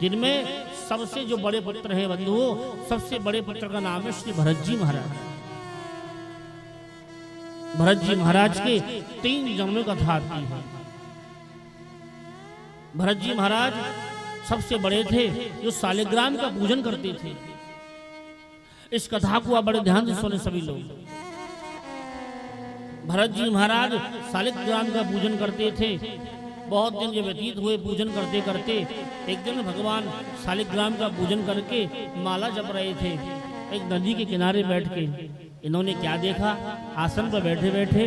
जिनमें सबसे जो बड़े पुत्र हैं बंधुओं, सबसे बड़े पुत्र का नाम है श्री भरत जी महाराज। भरत जी महाराज के 3 जन्मों का कथा आती है। भरत जी महाराज सबसे बड़े थे, जो सालिग्राम का पूजन करते थे। इस कथा को आप बड़े ध्यान से सुने सभी लोग। भरत जी महाराज सालिग्राम का पूजन करते थे। बहुत दिन जो व्यतीत हुए पूजन करते करते, एक दिन भगवान सालिग्राम का पूजन करके माला जप रहे थे। एक नदी के किनारे बैठ के इन्होंने क्या देखा, आसन पर बैठे बैठे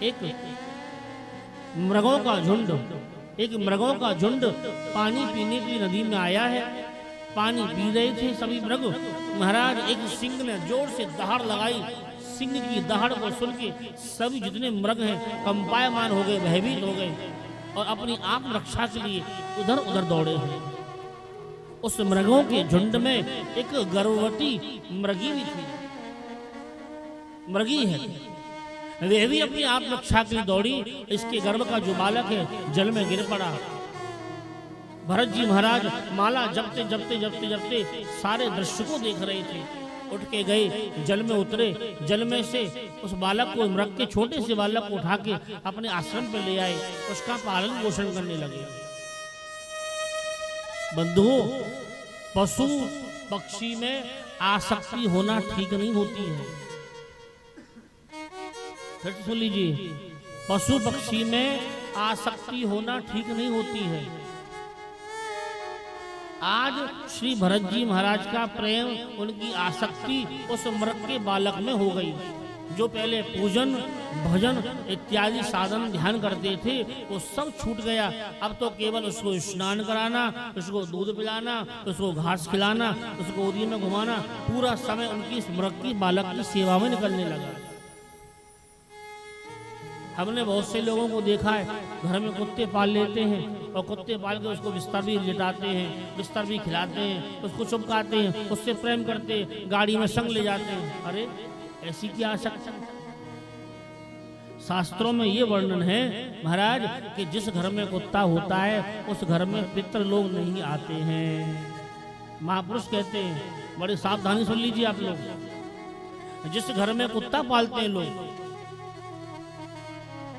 एक मृगों का झुंड पानी पीने की नदी में आया है। पानी पी रहे थे सभी मृग। महाराज एक सिंह ने जोर से दहाड़ लगाई। सिंह की दहाड़ को सुन के सभी जितने मृग हैं कंपायमान हो गए, भयभीत हो गए और अपनी आत्म रक्षा के लिए उधर उधर दौड़े हैं। उस मृगों के झुंड में एक गर्भवती मृगी भी थी, मृगी है। वे भी अपनी आत्म रक्षा के लिए दौड़ी। इसके गर्भ का जो बालक है जल में गिर पड़ा। भरत जी महाराज माला जपते जपते जपते जपते सारे दृश्य को देख रहे थे। उठ के गए, जल में उतरे, जल में से उस बालक को, मृग के छोटे से बालक को उठा के अपने आश्रम पे ले आए। उसका पालन पोषण करने लगे। बंधुओं, पशु पक्षी में आसक्ति होना ठीक नहीं होती है। फिर सुन लीजिए, पशु पक्षी में आसक्ति होना ठीक नहीं होती है। आज श्री भरत जी महाराज का प्रेम, उनकी आसक्ति उस मृग के बालक में हो गई। जो पहले पूजन भजन इत्यादि साधन ध्यान करते थे वो सब छूट गया। अब तो केवल उसको स्नान कराना, उसको दूध पिलाना, उसको घास खिलाना, उसको गोदी में घुमाना, पूरा समय उनकी मृग की बालक की सेवा में निकलने लगा। हमने बहुत से लोगों को देखा है, घर में कुत्ते पाल लेते हैं और कुत्ते पाल के उसको बिस्तर भी लिटाते हैं, बिस्तर भी खिलाते हैं, उसको चुपकाते हैं, उससे प्रेम करते हैं, गाड़ी में संग ले जाते हैं। अरे ऐसी क्या आवश्यकता? शास्त्रों में ये वर्णन है महाराज कि जिस घर में कुत्ता होता है उस घर में पितृ लोग नहीं आते हैं। महापुरुष कहते हैं, बड़ी सावधानी सुन लीजिए आप लोग। जिस घर में कुत्ता पालते हैं लोग,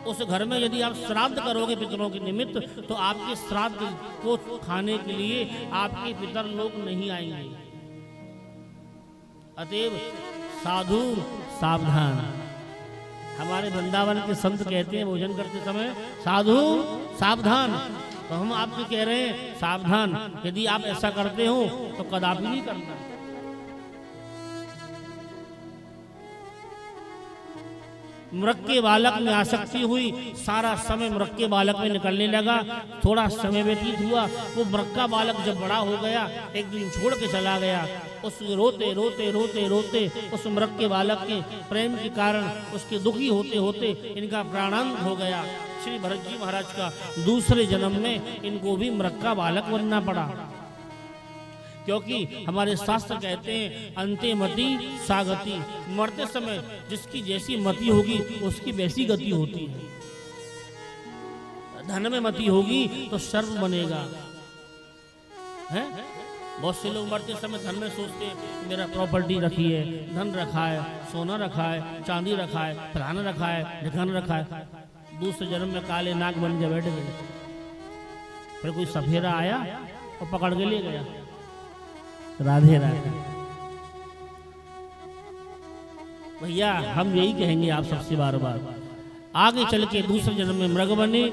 उस घर में यदि आप श्राद्ध करोगे पितरों के निमित्त, तो आपके श्राद्ध को खाने के लिए आपके पितर लोग नहीं आएंगे। अतएव साधु सावधान। हमारे वृंदावन के संत कहते हैं भोजन करते समय साधु सावधान। तो हम आपको कह रहे हैं सावधान। यदि आप ऐसा करते हो तो कदापि नहीं करना। मृग के बालक में आसक्ति हुई, सारा समय मृग के बालक में निकलने लगा। थोड़ा समय व्यतीत हुआ, वो मृग का बालक जब बड़ा हो गया, एक दिन छोड़ के चला गया। उस रोते रोते रोते रोते उस मृग के बालक के प्रेम के कारण उसके दुखी होते होते इनका प्राणांत हो गया। श्री भरत जी महाराज का दूसरे जन्म में इनको भी मृग का बालक बनना पड़ा। क्योंकि हमारे शास्त्र कहते हैं अंते मति सागति, मरते समय जिसकी जैसी मति होगी उसकी वैसी गति होती है। धन में मति होगी तो सर्व बनेगा। है बहुत से लोग मरते समय धन में सोचते हैं मेरा प्रॉपर्टी रखी है, धन रखा है, सोना रखा है, चांदी रखा है, फलाना रखा है, ढिकाना रखा है। दूसरे जन्म में काले नाग बन के बैठ गए। फिर कोई सफेरा आया और पकड़ के ले गया। राधे राधे। भैया हम यही कहेंगे आप सबसे बार बार, आगे चल के दूसरे जन्म में मृग बने,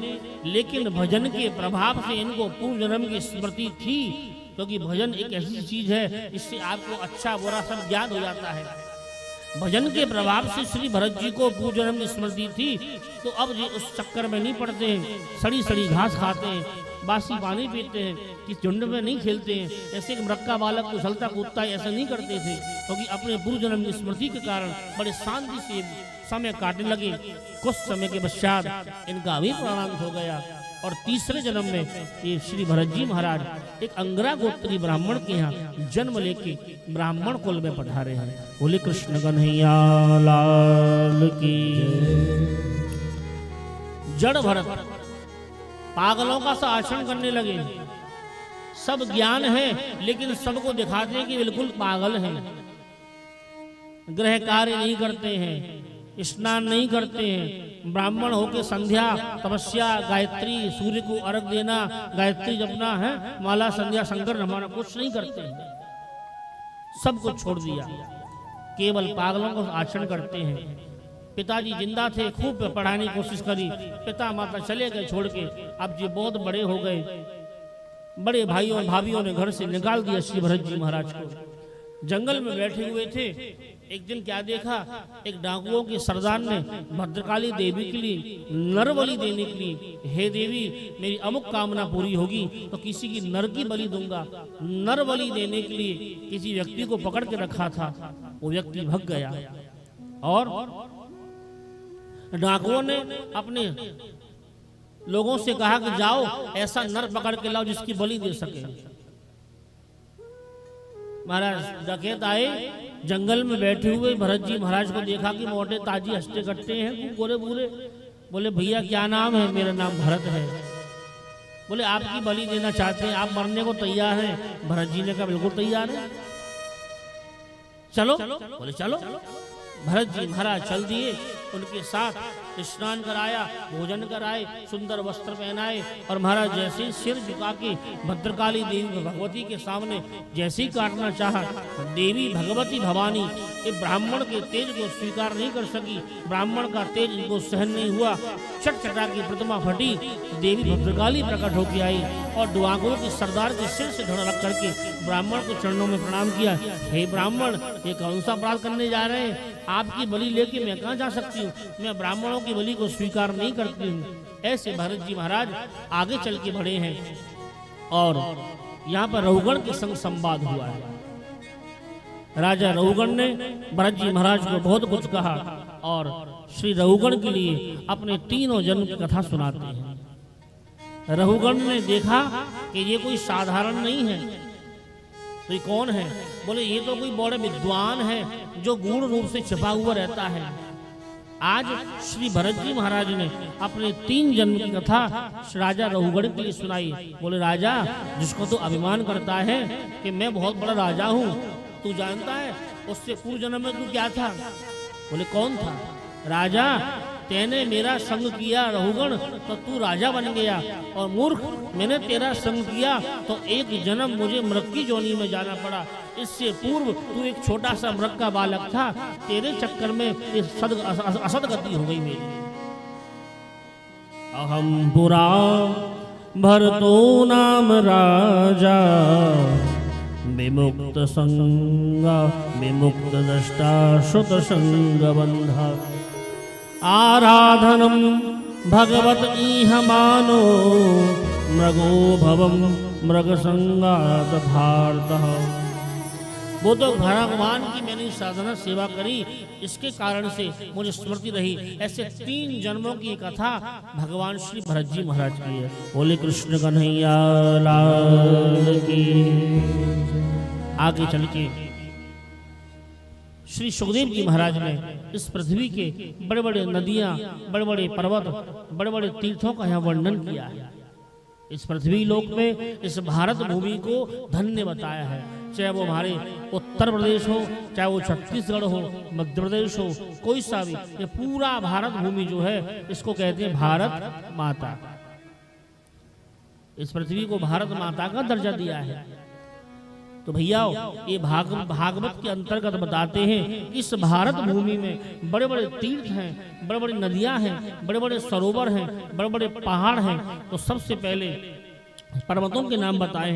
लेकिन भजन के प्रभाव से इनको पूर्व जन्म की स्मृति थी। क्योंकि भजन एक ऐसी चीज है जिससे आपको अच्छा बुरा सब ज्ञान हो जाता है। भजन के प्रभाव से श्री भरत जी को पूर्व जन्म की स्मृति थी, तो अब जी उस चक्कर में नहीं पड़ते हैं। सड़ी सड़ी घास खाते हैं, बासी पानी पीते हैं, किस झुंड में नहीं खेलते हैं। ऐसे मृग का बालक उछलता कूदता ऐसा नहीं करते थे, क्योंकि अपने पूर्व जन्म की स्मृति के कारण बड़े शांति से समय काटने लगे। कुछ समय के पश्चात इनका भी प्राणांत हो गया। और तीसरे जन्म में ये श्री भरत जी महाराज एक अंगरा गोत्री ब्राह्मण के यहाँ जन्म लेके ब्राह्मण कुल में पधारे हैं। बोले कृष्ण कन्हैया लाल की। जड़ भरत पागलों का सा आचरण करने लगे। सब ज्ञान है, लेकिन सबको दिखाते हैं कि बिल्कुल पागल हैं। गृह कार्य नहीं करते हैं, स्नान नहीं करते हैं, ब्राह्मण होके संध्या तपस्या गायत्री सूर्य को अर्घ देना गायत्री जपना है, माला संध्या शंकर हमारा कुछ नहीं करते हैं, सब कुछ छोड़ दिया, केवल पागलों को आचरण करते हैं। पिताजी जिंदा थे, खूब पढ़ाने की कोशिश करी, पिता माता चले गए छोड़ के। अब जी बहुत बड़े हो गए, बड़े भाइयों भाभीियों ने घर से निकाल दिया श्री भरत जी महाराज को। जंगल में बैठे हुए थे, एक दिन क्या देखा, एक डाकुओं के सरदार ने भद्रकाली देवी के लिए नर बलि देने के लिए, हे देवी मेरी अमुक कामना पूरी होगी तो किसी की नर की बलि दूंगा, नर बलि देने के लिए किसी व्यक्ति को पकड़ के रखा था। वो व्यक्ति भग गया और डाकुओं ने अपने लोगों से कहा कि जाओ ऐसा नर पकड़ के लाओ जिसकी बलि दे सके। महाराज डकैत आए, जंगल में बैठे हुए भरत जी महाराज को देखा कि मोटे ताजी हंसते कट्टे हैं, गोरे बूरे। बोले भैया क्या नाम है? मेरा नाम भरत है। बोले आपकी बलि देना चाहते हैं, आप मरने को तैयार हैं? भरत जी ने कहा बिल्कुल तैयार है, चलो। बोले चलो। भरत जी महाराज चल दिए, उनके साथ स्नान कराया, भोजन कराए, सुंदर वस्त्र पहनाए और महाराज जैसे ही सिर झुका के भद्रकाली देवी भगवती के सामने जैसे ही काटना चाहा, देवी भगवती भवानी ये ब्राह्मण के तेज को स्वीकार नहीं कर सकी, ब्राह्मण का तेज इनको सहन नहीं हुआ, चटचटा की प्रतिमा फटी, देवी भद्रकाली प्रकट होकर आई और डाकुओं के सरदार के सिर से धड़ रख करके ब्राह्मण को चरणों में प्रणाम किया। हे ब्राह्मण, ये कौन सा अपराध करने जा रहे हैं? आपकी बलि लेके मैं कहाँ जा सकती हूँ? मैं ब्राह्मणों की बलि को स्वीकार नहीं करती हूँ। ऐसे भरत जी महाराज आगे चल के बढ़े हैं और यहाँ पर रहुगण के संग संवाद हुआ है। राजा रहुगण ने भरत जी महाराज को बहुत कुछ कहा और श्री रहुगण के लिए अपने तीनों जन्म की कथा सुनाते हैं। रहुगण ने देखा कि ये कोई साधारण नहीं है, तो ये कौन है? बोले ये तो कोई बड़े विद्वान है जो गूढ़ रूप से छिपा हुआ रहता है। आज श्री भरत जी महाराज ने अपने 3 जन्म की कथा राजा रहुगण के लिए सुनाई। बोले राजा, जिसको तो अभिमान करता है कि मैं बहुत बड़ा राजा हूँ, तू जानता है उससे पूर्व जन्म में तू क्या था? बोले कौन था? राजा, तेने मेरा संग किया रहुगण तो तू राजा बन गया, और मूर्ख मैंने तेरा संग किया तो एक जन्म मुझे मृग की जोनी में जाना पड़ा। इससे पूर्व तू एक छोटा सा मृग का बालक था, तेरे चक्कर में असद गति हो गई मेरी। अहम पुरा भरतो नाम राजा, विमुक्त संगा विमुक्त दृष्टा श्रुत संग बंधा, आराधनम भगवत इह मानो, मृगो भवम मृग संगात भारतः। वो तो भगवान की मैंने साधना सेवा करी, इसके कारण से मुझे स्मृति रही। ऐसे 3 जन्मों की कथा भगवान श्री भरत जी महाराज की है। बोले कृष्ण कन्हैया लाल की। आगे चल के श्री सुखदेव जी महाराज ने इस पृथ्वी के बड़े बड़े नदियां, बड़े बड़े पर्वत, बड़े बड़े तीर्थों का यहाँ वर्णन किया है। इस पृथ्वी लोक में इस भारत भूमि को धन्य बताया है। चाहे वो हमारे उत्तर प्रदेश हो, चाहे वो छत्तीसगढ़ हो, मध्य प्रदेश हो, कोई सा भी, ये पूरा भारत भूमि जो है इसको कहते हैं भारत माता। इस पृथ्वी को भारत माता का दर्जा दिया है। तो भैया ये भागवत के अंतर्गत बताते हैं, इस भारत भूमि में बड़े बड़े तीर्थ हैं, बड़े बड़े नदियां हैं, बड़े बड़े सरोवर हैं, बड़े बड़े पहाड़ हैं। तो सबसे पहले पर्वतों के नाम बताए हैं।